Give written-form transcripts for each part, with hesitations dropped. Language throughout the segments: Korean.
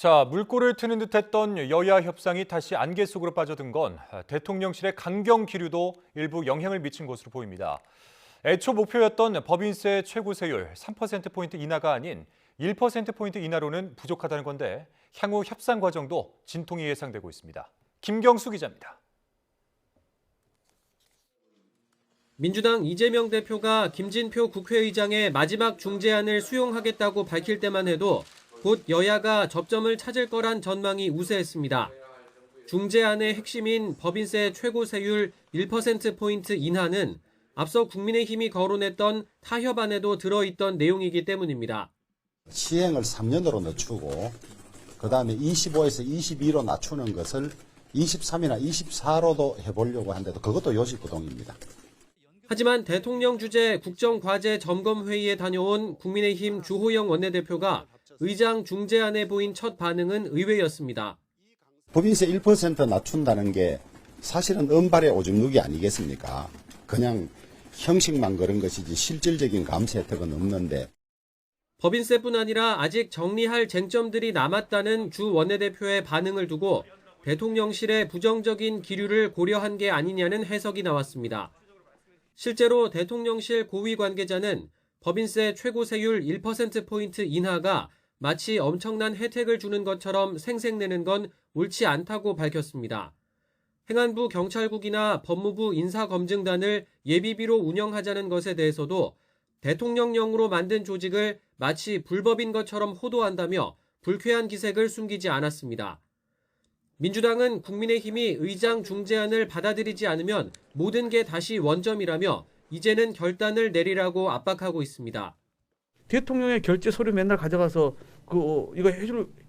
자, 물꼬를 트는 듯했던 여야 협상이 다시 안개 속으로 빠져든 건 대통령실의 강경 기류도 일부 영향을 미친 것으로 보입니다. 애초 목표였던 법인세 최고세율 3%포인트 인하가 아닌 1%포인트 인하로는 부족하다는 건데 향후 협상 과정도 진통이 예상되고 있습니다. 김경수 기자입니다. 민주당 이재명 대표가 김진표 국회의장의 마지막 중재안을 수용하겠다고 밝힐 때만 해도 곧 여야가 접점을 찾을 거란 전망이 우세했습니다. 중재안의 핵심인 법인세 최고세율 1%포인트 인하는 앞서 국민의힘이 거론했던 타협안에도 들어있던 내용이기 때문입니다. 시행을 3년으로 늦추고 그다음에 25에서 22로 낮추는 것을 23이나 24로도 해보려고 하는데도 그것도 요지부동입니다. 하지만 대통령 주재 국정과제 점검회의에 다녀온 국민의힘 주호영 원내대표가 의장 중재안에 보인 첫 반응은 의외였습니다. 법인세 1% 낮춘다는 게 사실은 은발의 오줌 누기 아니겠습니까? 그냥 형식만 그런 것이지 실질적인 감세 혜택은 없는데. 법인세뿐 아니라 아직 정리할 쟁점들이 남았다는 주 원내대표의 반응을 두고 대통령실의 부정적인 기류를 고려한 게 아니냐는 해석이 나왔습니다. 실제로 대통령실 고위 관계자는 법인세 최고세율 1%포인트 인하가 마치 엄청난 혜택을 주는 것처럼 생색내는 건 옳지 않다고 밝혔습니다. 행안부 경찰국이나 법무부 인사검증단을 예비비로 운영하자는 것에 대해서도 대통령령으로 만든 조직을 마치 불법인 것처럼 호도한다며 불쾌한 기색을 숨기지 않았습니다. 민주당은 국민의힘이 의장 중재안을 받아들이지 않으면 모든 게 다시 원점이라며 이제는 결단을 내리라고 압박하고 있습니다. 대통령의 결재 서류 맨날 가져가서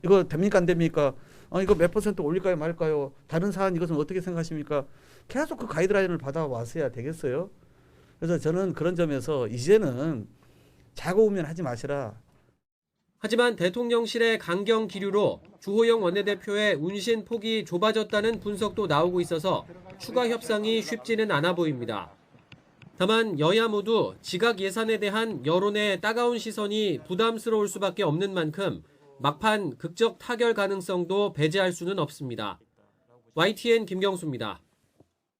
이거 됩니까 안 됩니까? 이거 몇 % 올릴까요 말까요? 다른 사안 이것은 어떻게 생각하십니까? 계속 그 가이드라인을 받아왔어야 되겠어요. 그래서 저는 그런 점에서 이제는 자고우면 하지 마시라. 하지만 대통령실의 강경 기류로 주호영 원내대표의 운신 폭이 좁아졌다는 분석도 나오고 있어서 추가 협상이 쉽지는 않아 보입니다. 다만 여야 모두 지각 예산에 대한 여론의 따가운 시선이 부담스러울 수밖에 없는 만큼 막판 극적 타결 가능성도 배제할 수는 없습니다. YTN 김경수입니다.